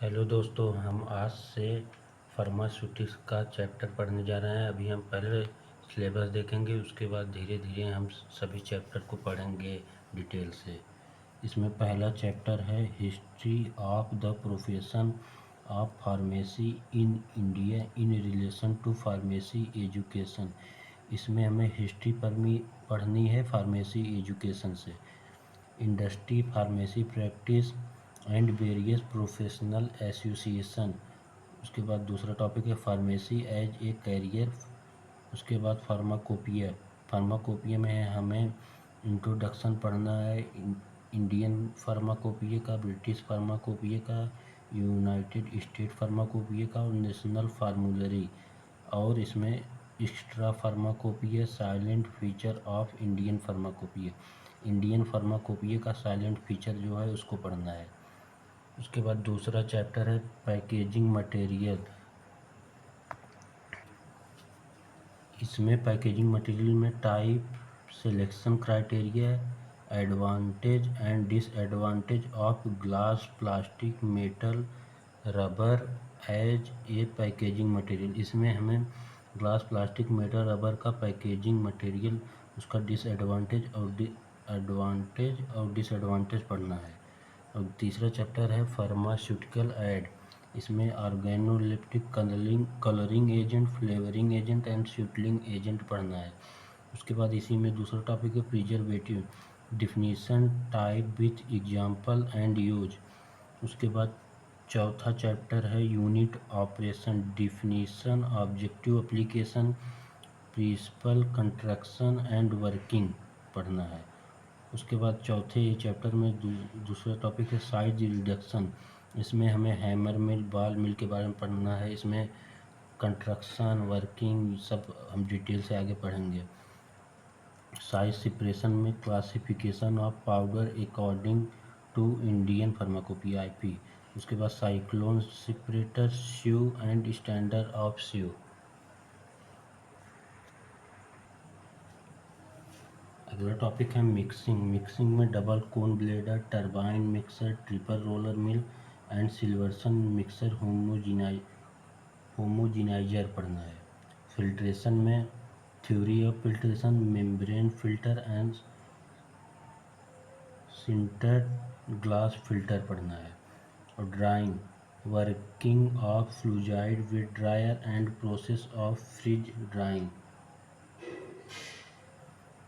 Hello दोस्तों, हम आज से फार्मास्यूटिक्स का चैप्टर पढ़ने जा रहे हैं। अभी हम पहले सिलेबस देखेंगे, उसके बाद धीरे धीरे हम सभी चैप्टर को पढ़ेंगे डिटेल से। इसमें पहला चैप्टर है history of the profession of pharmacy in India in relation to pharmacy education. इसमें हमें हिस्ट्री पढ़नी है फार्मेसी एजुकेशन से। Industry, pharmacy practice and various professional association. उसके बाद दूसरा टॉपिक है फार्मेसी एज ए कैरियर। उसके बाद फार्माकोपिया। फार्माकोपिया में हमें इंट्रोडक्शन पढ़ना है इंडियन फार्माकोपिया का, ब्रिटिश फार्माकोपिया का, यूनाइटेड स्टेट फार्माकोपिया का और नेशनल फार्मूलरी। और इसमें extra pharmacopoeia, silent feature of Indian pharmacopoeia. Indian pharmacopoeia का साइलेंट फीचर जो है उसको पढ़ना है। उसके बाद दूसरा चैप्टर है पैकेजिंग मटेरियल। इसमें पैकेजिंग मटेरियल में type, selection criteria, advantage and disadvantage of glass, plastic, metal, rubber as a packaging material. इसमें हमें ग्लास, प्लास्टिक, मेटल, रबर का पैकेजिंग मटेरियल, उसका एडवांटेज और डिसएडवांटेज पढ़ना है। और तीसरा चैप्टर है फार्मास्यूटिकल ऐड। इसमें organoleptic, colouring agent, flavouring agent and sweetening agent पढ़ना है। उसके बाद इसी में दूसरा टॉपिक है preservative, definition, type with example and use. उसके बाद चौथा चैप्टर है unit operation, definition, objective application, principle, construction and working पढ़ना है। उसके बाद चौथे चैप्टर में दूसरा टॉपिक है साइज रिडक्शन। इसमें हमें हैमर मिल, बॉल मिल के बारे में पढ़ना है। इसमें कंस्ट्रक्शन, वर्किंग सब हम डिटेल से आगे पढ़ेंगे। साइज सेपरेशन में classification of powder according to Indian pharmacopoeia IP. उसके बाद cyclone separator, sieve and standard of sieve. अगला टॉपिक है मिक्सिंग। मिक्सिंग में double cone blender, turbine mixer, triple roller mill and Silverson mixer homogeniser पढ़ना है। Filtration में theory of filtration, membrane filter and sintered glass filter पढ़ना है। और drying, working of fluidised with dryer and process of freeze drying.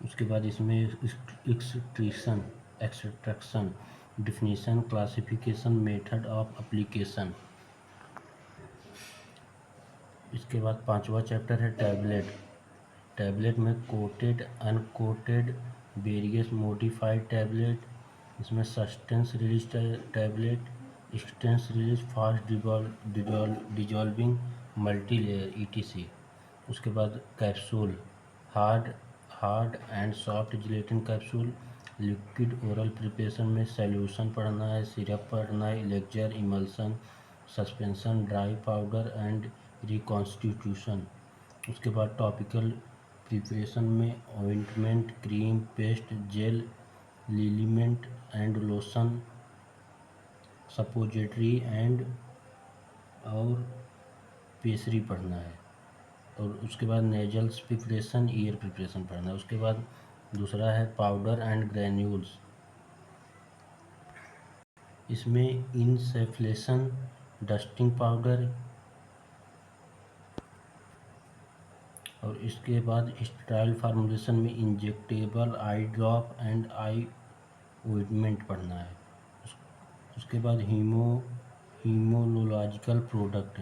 उसके बाद इसमें extraction, definition, classification, method of application. इसके बाद पांचवा चैप्टर है टैबलेट। टैबलेट में coated, uncoated, various modified tablet. इसमें sustained release tablet, extended release, fast dissolving, multi layer ETC. उसके बाद capsule, hard hard and soft gelatin capsule. Liquid oral preparation में solution पढ़ना है, सिरप पढ़ना है, elixir, emulsion, suspension, dry powder and reconstitution. उसके बाद टॉपिकल प्रिपरेशन में ointment, cream, paste, gel, liniment and lotion, suppository and और पेसरी पढ़ना है। और उसके बाद नेजल्स प्रिपरेशन, ईयर प्रिपरेशन पढ़ना है। उसके बाद दूसरा है पाउडर एंड ग्रैन्यूल्स। इसमें इनसेफ्लेशन, डस्टिंग पाउडर। और इसके बाद स्टेराइल फार्मूलेशन में injectable, eye drop and eye ointment पढ़ना है। उसके बाद हीमोलॉजिकल प्रोडक्ट।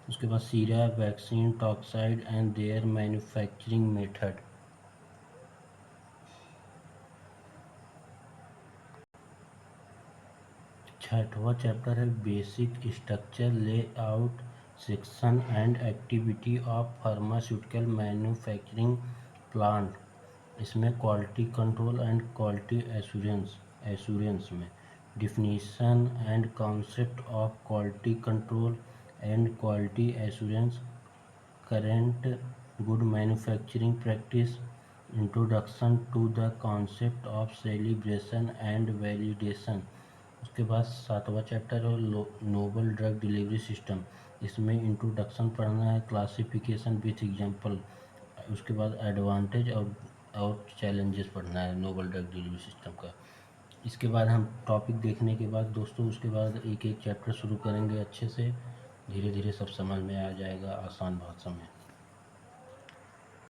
उसके बाद sera, vaccine, toxoid and their manufacturing method. छठवां चैप्टर है basic structure, layout, section and activity of pharmaceutical manufacturing plant. इसमें quality control and quality assurance में definition and concept of quality control and quality assurance, current good manufacturing practice, introduction to the concept of calibration and validation. उसके बाद 7वां chapter है Nobel drug delivery system. इसमें introduction पढ़ना है, classification with example. उसके बाद advantage और challenges पढ़ना है नोबल ड्रग डिलीवरी सिस्टम का। इसके बाद हम टॉपिक देखने के बाद दोस्तों उसके बाद एक एक चैप्टर शुरू करेंगे अच्छे से, धीरे धीरे सब समझ में आ जाएगा आसान भाषा में।